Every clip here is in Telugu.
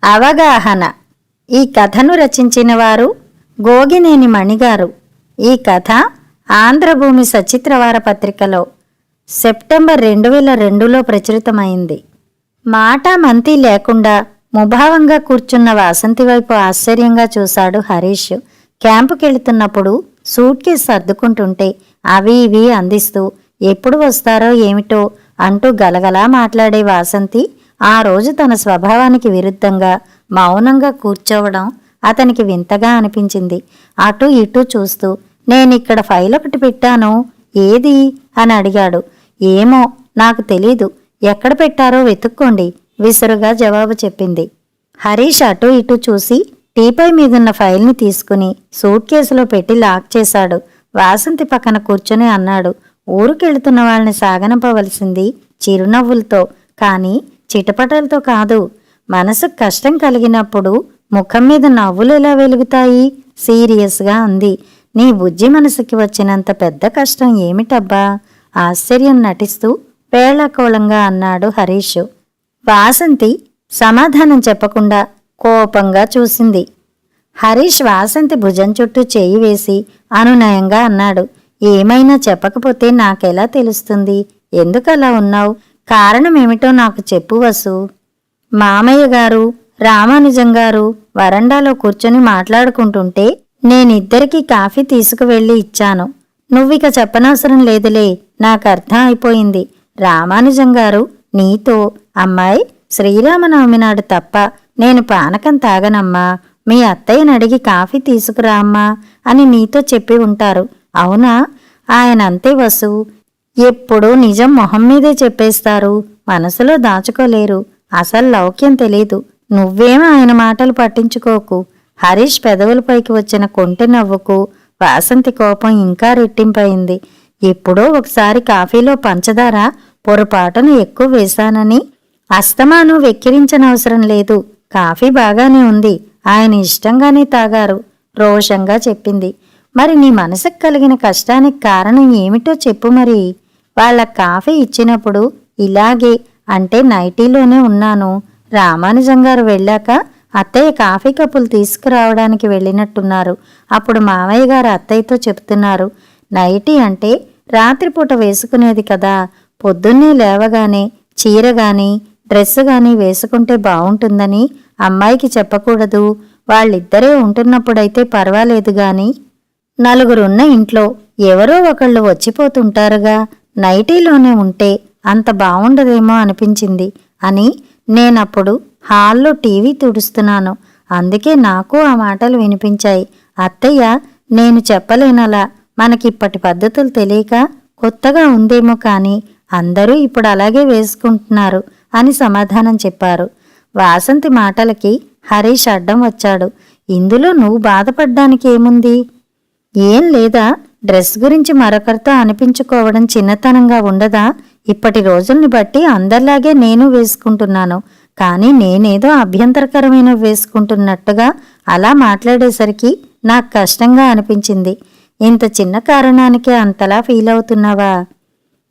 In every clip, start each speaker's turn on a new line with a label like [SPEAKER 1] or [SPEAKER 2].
[SPEAKER 1] అవగాహన. ఈ కథను రచించిన వారు గోగినేని మణిగారు. ఈ కథ ఆంధ్రభూమి సచిత్రవార పత్రికలో సెప్టెంబర్ 2002లో ప్రచురితమైంది. మాటా మంతి లేకుండా ముభావంగా కూర్చున్న వాసంతి వైపు ఆశ్చర్యంగా చూశాడు హరీష్. క్యాంపుకెళ్తున్నప్పుడు సూట్ కేసు సర్దుకుంటుంటే అవి ఇవి అందిస్తూ ఎప్పుడు వస్తారో ఏమిటో అంటూ గలగలా మాట్లాడే వాసంతి ఆ రోజు తన స్వభావానికి విరుద్ధంగా మౌనంగా కూర్చోవడం అతనికి వింతగా అనిపించింది. అటూ ఇటూ చూస్తూ నేనిక్కడ ఫైల్ ఒకటి పెట్టాను, ఏది అని అడిగాడు. ఏమో నాకు తెలీదు, ఎక్కడ పెట్టారో వెతుక్కోండి విసురుగా జవాబు చెప్పింది. హరీష్ అటూ ఇటూ చూసి టీపై మీదున్న ఫైల్ని తీసుకుని సూట్ కేసులో పెట్టి లాక్ చేశాడు. వాసంతి పక్కన కూర్చుని అన్నాడు, ఊరుకెళ్తున్న వాళ్ళని సాగనంపవలసింది చిరునవ్వులతో కానీ చిటపటలతో కాదు. మనసుకు కష్టం కలిగినప్పుడు ముఖం మీద నవ్వులు ఎలా వెలుగుతాయి? సీరియస్గా అంది. నీ బుజ్జి మనసుకి వచ్చినంత పెద్ద కష్టం ఏమిటబ్బా? ఆశ్చర్యం నటిస్తూ వేళాకోళంగా అన్నాడు హరీష్. వాసంతి సమాధానం చెప్పకుండా కోపంగా చూసింది. హరీష్ వాసంతి భుజం చుట్టూ చేయి వేసి అనునయంగా అన్నాడు, ఏమైనా చెప్పకపోతే నాకెలా తెలుస్తుంది? ఎందుకలా ఉన్నావు? కారణమేమిటో నాకు చెప్పు వసు. మామయ్య గారు, రామానుజం గారు వరండాలో కూర్చొని మాట్లాడుకుంటుంటే నేనిద్దరికీ కాఫీ తీసుకువెళ్ళి ఇచ్చాను. నువ్విక చెప్పనవసరం లేదులే, నాకు అర్థం అయిపోయింది. రామానుజం గారు నీతో, అమ్మాయి శ్రీరామనవమి నాడు తప్ప నేను పానకం తాగనమ్మా, మీ అత్తయ్యని అడిగి కాఫీ తీసుకురా అమ్మా అని నీతో చెప్పి ఉంటారు, అవునా? ఆయన అంతే వసు, ఎప్పుడూ నిజం మొహం మీదే చెప్పేస్తారు, మనసులో దాచుకోలేరు. అసలు లౌక్యం తెలీదు. నువ్వేమో ఆయన మాటలు పట్టించుకోకు. హరీష్ పెదవులపైకి వచ్చిన కొంటె నవ్వుకు వాసంతి కోపం ఇంకా రెట్టింపయింది. ఎప్పుడో ఒకసారి కాఫీలో పంచదార పొరపాటును ఎక్కువ వేశానని అస్తమాను వెక్కిరించనవసరం లేదు. కాఫీ బాగానే ఉంది, ఆయన ఇష్టంగానే తాగారు రోషంగా చెప్పింది. మరి నీ మనసుకు కలిగిన కష్టానికి కారణం ఏమిటో చెప్పు మరి. వాళ్ళ కాఫీ ఇచ్చినప్పుడు ఇలాగే అంటే నైటీలోనే ఉన్నాను. రామానుజం గారు వెళ్ళాక అత్తయ్య కాఫీ కప్పులు తీసుకురావడానికి వెళ్ళినట్టున్నారు. అప్పుడు మామయ్య గారు అత్తయ్యతో చెప్తున్నారు, నైటీ అంటే రాత్రిపూట వేసుకునేది కదా, పొద్దున్నే లేవగానే చీర గాని డ్రెస్సు గాని వేసుకుంటే బావుంటుందని అమ్మాయికి చెప్పకూడదు. వాళ్ళిద్దరే ఉంటున్నప్పుడైతే పర్వాలేదు గాని నలుగురున్న ఇంట్లో ఎవరో ఒకళ్ళు వచ్చిపోతుంటారుగా, నైటీలోనే ఉంటే అంత బావుండదేమో అనిపించింది అని నేనప్పుడు హాల్లో టీవీ తుడుస్తున్నాను. అందుకే నాకు ఆ మాటలు వినిపించాయి. అత్తయ్య, నేను చెప్పలేనలా, మనకిప్పటి పద్ధతులు తెలియక కొత్తగా ఉందేమో కానీ అందరూ ఇప్పుడు అలాగే వేసుకుంటున్నారు అని సమాధానం చెప్పారు. వాసంతి మాటలకి హరీష్ అడ్డం వచ్చాడు. ఇందులో నువ్వు బాధపడ్డానికి ఏముంది? ఏం లేదా? డ్రెస్ గురించి మరొకరితో అనిపించుకోవడం చిన్నతనంగా ఉండదా? ఇప్పటి రోజుల్ని బట్టి అందరిలాగే నేను వేసుకుంటున్నాను, కానీ నేనేదో అభ్యంతరకరమైన వేసుకుంటున్నట్టుగా అలా మాట్లాడేసరికి నాకు కష్టంగా అనిపించింది. ఇంత చిన్న కారణానికే అంతలా ఫీల్ అవుతున్నావా?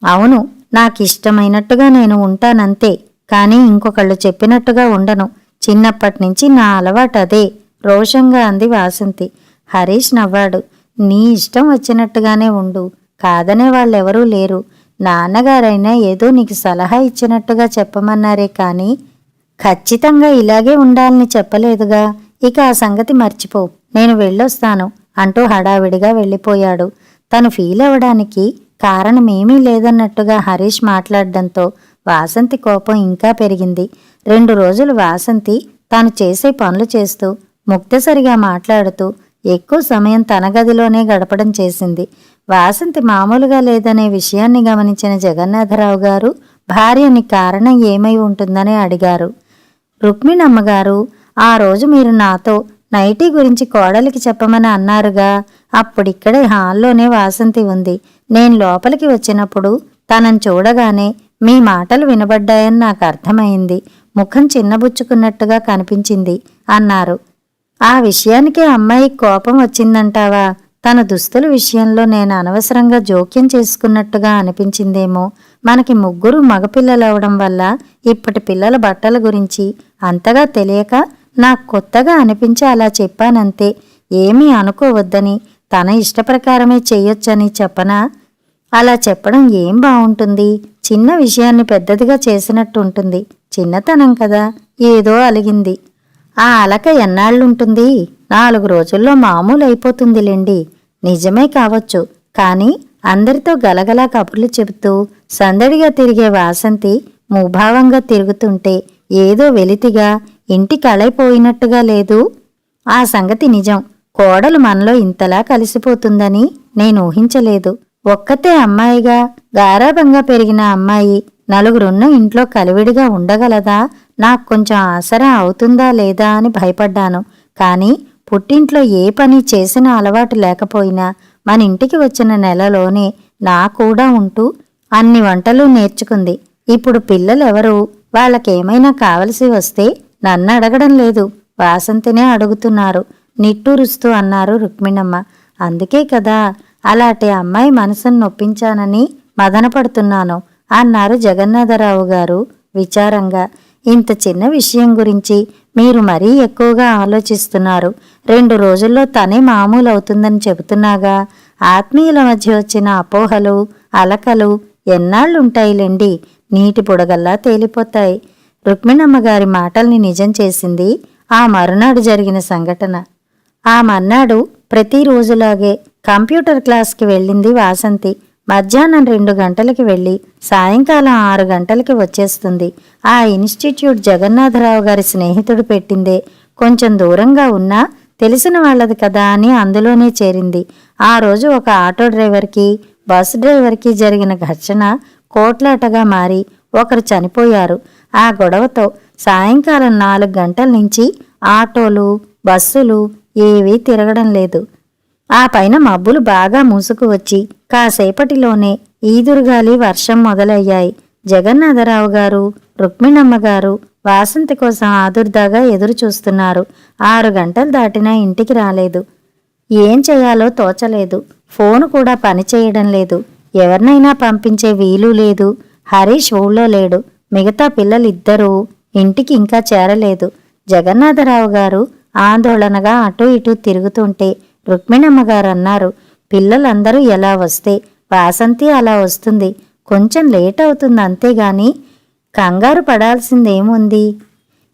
[SPEAKER 1] అవును, నాకిష్టమైనట్టుగా నేను ఉంటానంతే, కానీ ఇంకొకళ్ళు చెప్పినట్టుగా ఉండను. చిన్నప్పటినుంచి నా అలవాటదే రోషంగా అంది వాసంతి. హరీష్ నవ్వాడు. నీ ఇష్టం వచ్చినట్టుగానే ఉండు, కాదనే వాళ్ళెవరూ లేరు. నాన్నగారైనా ఏదో నీకు సలహా ఇచ్చినట్టుగా చెప్పమన్నారే కానీ ఖచ్చితంగా ఇలాగే ఉండాలని చెప్పలేదుగా. ఇక ఆ సంగతి మర్చిపో, నేను వెళ్ళొస్తాను అంటూ హడావిడిగా వెళ్ళిపోయాడు. తను ఫీల్ అవ్వడానికి కారణమేమీ లేదన్నట్టుగా హరీష్ మాట్లాడడంతో వాసంతి కోపం ఇంకా పెరిగింది. 2 రోజులు వాసంతి తాను చేసే పనులు చేస్తూ ముక్తసరిగా మాట్లాడుతూ ఎక్కువ సమయం తన గదిలోనే గడపడం చేసింది. వాసంతి మామూలుగా లేదనే విషయాన్ని గమనించిన జగన్నాథరావు గారు భార్యని కారణం ఏమై ఉంటుందని అడిగారు. రుక్మిణమ్మగారు, ఆ రోజు మీరు నాతో నైటీ గురించి కోడలికి చెప్పమని అన్నారుగా, అప్పుడిక్కడే హాల్లోనే వాసంతి ఉంది. నేను లోపలికి వచ్చినప్పుడు తనని చూడగానే మీ మాటలు వినబడ్డాయని నాకు అర్థమైంది. ముఖం చిన్నబుచ్చుకున్నట్టుగా కనిపించింది అన్నారు. ఆ విషయానికే అమ్మాయికి కోపం వచ్చిందంటావా? తన దుస్తుల విషయంలో నేను అనవసరంగా జోక్యం చేసుకున్నట్టుగా అనిపించిందేమో. మనకి ముగ్గురు మగపిల్లలవడం వల్ల ఇప్పటి పిల్లల బట్టల గురించి అంతగా తెలియక నాకు కొత్తగా అనిపించి అలా చెప్పానంతే. ఏమీ అనుకోవద్దని, తన ఇష్టప్రకారమే చెయ్యొచ్చని చెప్పనా? అలా చెప్పడం ఏం బావుంటుంది? చిన్న విషయాన్ని పెద్దదిగా చేసినట్టుంటుంది. చిన్నతనం కదా, ఏదో అలిగింది. ఆ అలక ఎన్నాళ్ళుంటుంది? 4 రోజుల్లో మామూలు అయిపోతుందిలేండి. నిజమే కావచ్చు, కానీ అందరితో గలగలా కబుర్లు చెబుతూ సందడిగా తిరిగే వాసంతి ముభావంగా తిరుగుతుంటే ఏదో వెలితిగా, ఇంటి కళైపోయినట్టుగా లేదు? ఆ సంగతి నిజం. కోడలు మనలో ఇంతలా కలిసిపోతుందని నేను ఊహించలేదు. ఒక్కతే అమ్మాయిగా, గారాబంగా పెరిగిన అమ్మాయి నలుగురున్న ఇంట్లో కలివిడిగా ఉండగలదా? నాకు కొంచెం ఆసరా అవుతుందా లేదా అని భయపడ్డాను. కానీ పుట్టింట్లో ఏ పని చేసిన అలవాటు లేకపోయినా మన ఇంటికి వచ్చిన నెలలోనే నా కూడా ఉంటూ అన్ని వంటలు నేర్చుకుంది. ఇప్పుడు పిల్లలెవరు? వాళ్ళకేమైనా కావలసి వస్తే నన్ను అడగడం లేదు, వాసంతినే అడుగుతున్నారు నిట్టూరుస్తూ అన్నారు రుక్మిణమ్మ. అందుకే కదా అలాంటి అమ్మాయి మనసును నొప్పించానని మదనపడుతున్నాను అన్నారు జగన్నాథరావు గారు విచారంగా. ఇంత చిన్న విషయం గురించి మీరు మరీ ఎక్కువగా ఆలోచిస్తున్నారు. 2 రోజుల్లో తనే మామూలు అవుతుందని చెబుతున్నాగా. ఆత్మీయుల మధ్య వచ్చిన అపోహలు, అలకలు ఎన్నాళ్ళుంటాయిలేండి, నీటి బుడగల్లా తేలిపోతాయి. రుక్మిణమ్మ గారి మాటల్ని నిజం చేసింది ఆ మరునాడు జరిగిన సంఘటన. ఆ మర్నాడు ప్రతిరోజులాగే కంప్యూటర్ క్లాస్కి వెళ్ళింది వాసంతి. మధ్యాహ్నం 2 గంటలకి వెళ్ళి సాయంకాలం 6 గంటలకి వచ్చేస్తుంది. ఆ ఇన్స్టిట్యూట్ జగన్నాథరావు గారి స్నేహితుడు పెట్టిందే. కొంచెం దూరంగా ఉన్నా తెలిసిన వాళ్ళది కదా అని అందులోనే చేరింది. ఆ రోజు ఒక ఆటో డ్రైవర్కి, బస్ డ్రైవర్కి జరిగిన ఘర్షణ కోట్లాటగా మారి ఒకరు చనిపోయారు. ఆ గొడవతో సాయంకాలం 4 గంటల నుంచి ఆటోలు, బస్సులు ఏవీ తిరగడం లేదు. ఆ పైన మబ్బులు బాగా మూసుకు వచ్చి కాసేపటిలోనే ఈదురుగాలి, వర్షం మొదలయ్యాయి. జగన్నాథరావు గారు, రుక్మిణమ్మ గారు వాసంతి కోసం ఆదుర్దాగా ఎదురు చూస్తున్నారు. 6 గంటలు దాటినా ఇంటికి రాలేదు. ఏం చేయాలో తోచలేదు. ఫోను కూడా పనిచేయడం లేదు. ఎవరినైనా పంపించే వీలు లేదు. హరీష్ ఊళ్ళో లేడు. మిగతా పిల్లలిద్దరూ ఇంటికి ఇంకా చేరలేదు. జగన్నాథరావు గారు ఆందోళనగా అటూ ఇటూ తిరుగుతుంటే రుక్మిణమ్మ గారు అన్నారు, పిల్లలందరూ ఎలా వస్తే వాసంతి అలా వస్తుంది. కొంచెం లేట్ అవుతుంది అంతేగాని కంగారు పడాల్సిందేముంది?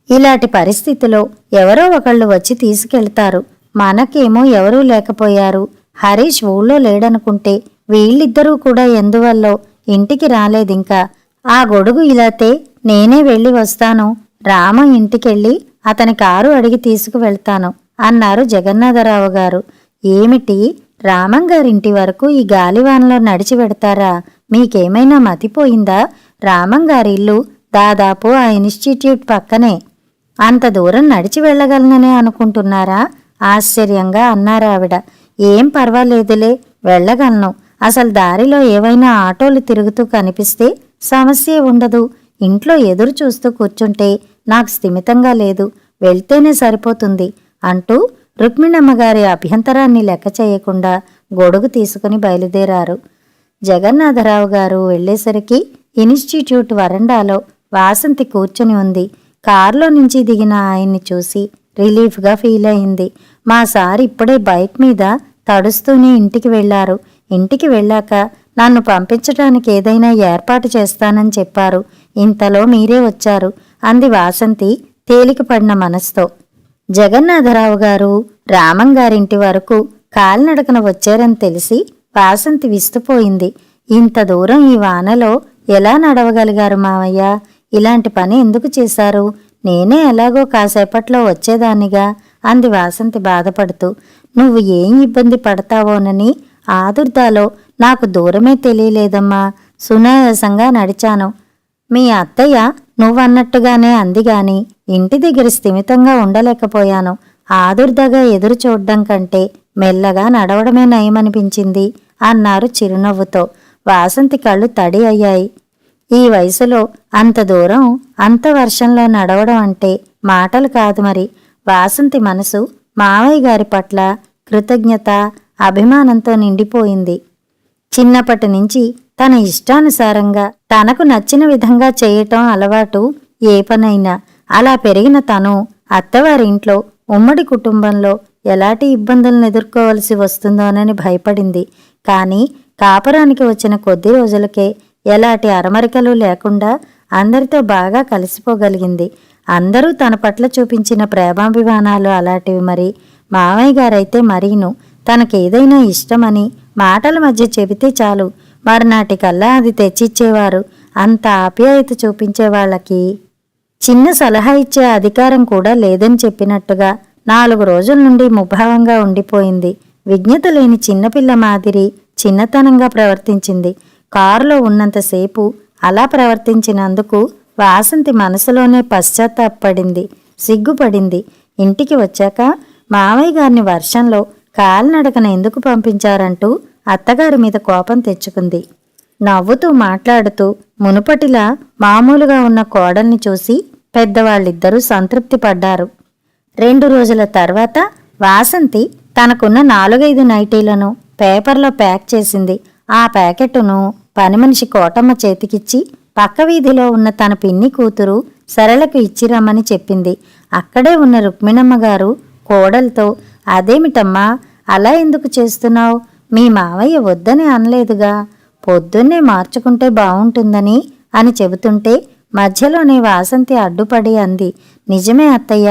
[SPEAKER 1] ఇలాంటి పరిస్థితిలో ఎవరో ఒకళ్ళు వచ్చి తీసుకెళ్తారు. మనకేమో ఎవరూ లేకపోయారు. హరీష్ ఊళ్ళో లేడనుకుంటే వీళ్ళిద్దరూ కూడా ఎందువల్లో ఇంటికి రాలేదింకా. ఆ గొడుగు ఇలాతే నేనే వెళ్ళి వస్తాను. రామ ఇంటికెళ్ళి అతని కారు అడిగి తీసుకువెళ్తాను అన్నారు జగన్నాథరావు గారు. ఏమిటి, రామంగారింటి వరకు ఈ గాలివానలో నడిచి వెడతారా? మీకేమైనా మతిపోయిందా? రామంగారిల్లు దాదాపు ఆ ఇన్స్టిట్యూట్ పక్కనే. అంత దూరం నడిచి వెళ్ళగలననే అనుకుంటున్నారా? ఆశ్చర్యంగా అన్నారావిడ. ఏం పర్వాలేదులే, వెళ్ళగలను. అసలు దారిలో ఏవైనా ఆటోలు తిరుగుతూ కనిపిస్తే సమస్యే ఉండదు. ఇంట్లో ఎదురు చూస్తూ కూర్చుంటే నాకు స్థిమితంగా లేదు. వెళ్తేనే సరిపోతుంది అంటూ రుక్మిణమ్మ గారి అభ్యంతరాన్ని లెక్క చేయకుండా గొడుగు తీసుకుని బయలుదేరారు. జగన్నాథరావు గారు వెళ్లేసరికి ఇన్స్టిట్యూట్ వరండాలో వాసంతి కూర్చుని ఉంది. కారులో నుంచి దిగిన ఆయన్ని చూసి రిలీఫ్గా ఫీల్ అయింది. మా సార్ ఇప్పుడే బైక్ మీద తడుస్తూనే ఇంటికి వెళ్లారు. ఇంటికి వెళ్ళాక నన్ను పంపించడానికి ఏదైనా ఏర్పాటు చేస్తానని చెప్పారు. ఇంతలో మీరే వచ్చారు అంది వాసంతి తేలికపడిన మనసుతో. జగన్నాథరావు గారు రామంగారింటి వరకు కాలినడకన వచ్చారని తెలిసి వాసంతి విస్తుపోయింది. ఇంత దూరం ఈ వానలో ఎలా నడవగలిగారు మావయ్య? ఇలాంటి పని ఎందుకు చేశారు? నేనే ఎలాగో కాసేపట్లో వచ్చేదాన్నిగా అంది వాసంతి బాధపడుతూ. నువ్వు ఏం ఇబ్బంది పడతావోనని ఆదుర్దాలో నాకు దూరమే తెలియలేదమ్మా. సునాయాసంగా నడిచాను. మీ అత్తయ్య నువ్వన్నట్టుగానే అందిగాని ఇంటి దగ్గర స్థిమితంగా ఉండలేకపోయాను. ఆదుర్దగా ఎదురు చూడ్డం కంటే మెల్లగా నడవడమే నయమనిపించింది అన్నారు చిరునవ్వుతో. వాసంతి కళ్ళు తడి అయ్యాయి. ఈ వయసులో అంత దూరం అంత వర్షంలో నడవడం అంటే మాటలు కాదు మరి. వాసంతి మనసు మావయ్య గారి పట్ల కృతజ్ఞత, అభిమానంతో నిండిపోయింది. చిన్నప్పటి నుంచి తన ఇష్టానుసారంగా తనకు నచ్చిన విధంగా చేయటం అలవాటు. ఏ పనైనా అలా పెరిగిన తను అత్తవారింట్లో ఉమ్మడి కుటుంబంలో ఎలాంటి ఇబ్బందులను ఎదుర్కోవలసి వస్తుందోనని భయపడింది. కానీ కాపురానికి వచ్చిన కొద్ది రోజులకే ఎలాంటి అరమరికలు లేకుండా అందరితో బాగా కలిసిపోగలిగింది. అందరూ తన పట్ల చూపించిన ప్రేమాభిమానాలు అలాంటివి. మరి మావయ్య గారైతే మరీను తనకేదైనా ఇష్టమని మాటల మధ్య చెబితే చాలు మరునాటికల్లా అది తెచ్చిచ్చేవారు. అంత ఆప్యాయత చూపించే వాళ్ళకి చిన్న సలహా ఇచ్చే అధికారం కూడా లేదని చెప్పినట్టుగా 4 రోజుల నుండి ముభావంగా ఉండిపోయింది. విజ్ఞత లేని చిన్నపిల్ల మాదిరి చిన్నతనంగా ప్రవర్తించింది. కారులో ఉన్నంతసేపు అలా ప్రవర్తించినందుకు వాసంతి మనసులోనే పశ్చాత్తాపడింది, సిగ్గుపడింది. ఇంటికి వచ్చాక మావయ్య గారిని వర్షంలో కాలినడకన ఎందుకు పంపించారంటూ అత్తగారి మీద కోపం తెచ్చుకుంది. నవ్వుతూ మాట్లాడుతూ మునుపటిలా మామూలుగా ఉన్న కోడల్ని చూసి పెద్దవాళ్ళిద్దరూ సంతృప్తి పడ్డారు. 2 రోజుల తర్వాత వాసంతి తనకున్న 4-5 నైటీలను పేపర్లో ప్యాక్ చేసింది. ఆ ప్యాకెట్టును పనిమనిషి కోటమ్మ చేతికిచ్చి పక్క వీధిలో ఉన్న తన పిన్ని కూతురు సరళకు ఇచ్చిరమ్మని చెప్పింది. అక్కడే ఉన్న రుక్మిణమ్మ గారు కోడలతో, అదేమిటమ్మా అలా ఎందుకు చేస్తున్నావు? మీ మావయ్య వద్దని అనలేదుగా, పొద్దున్నే మార్చుకుంటే బావుంటుందని అని చెబుతుంటే మధ్యలోనే వాసంతి అడ్డుపడి అంది, నిజమే అత్తయ్య,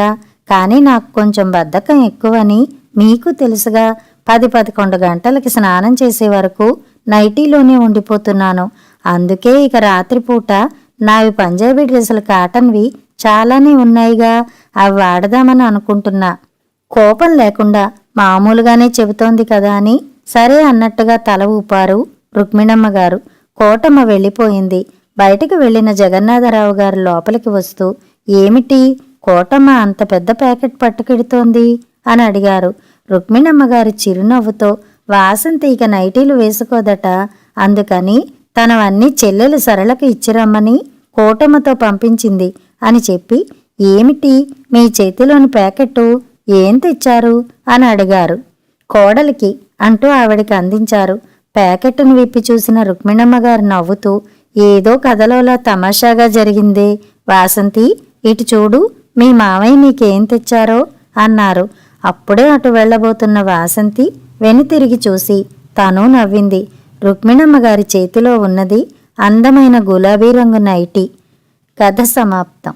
[SPEAKER 1] కానీ నాకు కొంచెం బద్ధకం ఎక్కువని మీకు తెలుసుగా. 10-11 గంటలకి స్నానం చేసే వరకు నైటీలోనే ఉండిపోతున్నాను. అందుకే ఇక రాత్రిపూట నావి పంజాబీ డ్రెస్సులు కాటన్వి చాలానే ఉన్నాయిగా, అవి వాడదామని అనుకుంటున్నా. కోపం లేకుండా మామూలుగానే చెబుతోంది కదా అని సరే అన్నట్టుగా తల ఊపారు రుక్మిణమ్మ గారు. కోటమ్మ వెళ్ళిపోయింది. బయటకు వెళ్లిన జగన్నాథరావు గారు లోపలికి వస్తూ, ఏమిటి కోటమ్మ అంత పెద్ద ప్యాకెట్ పట్టుకెడుతోంది అని అడిగారు. రుక్మిణమ్మ గారు చిరునవ్వుతో, వాసంతి ఇక నైటీలు వేసుకోదట, అందుకని తనవన్నీ చెల్లెలు సరళకు ఇచ్చిరమ్మని కోటమ్మతో పంపించింది అని చెప్పి, ఏమిటి మీ చేతిలోని ప్యాకెట్టు, ఏం తెచ్చారు అని అడిగారు. కోడలికి అంటూ ఆవిడికి అందించారు. ప్యాకెట్టును విప్పి చూసిన రుక్మిణమ్మ గారు నవ్వుతూ, ఏదో కథలోలా తమాషాగా జరిగిందే వాసంతి, ఇటు చూడు మీ మావయ్య నీకేం తెచ్చారో అన్నారు. అప్పుడే అటు వెళ్లబోతున్న వాసంతి వెనుతిరిగి చూసి తను నవ్వింది. రుక్మిణమ్మ గారి చేతిలో ఉన్నది అందమైన గులాబీ రంగు నైటీ. కథ సమాప్తం.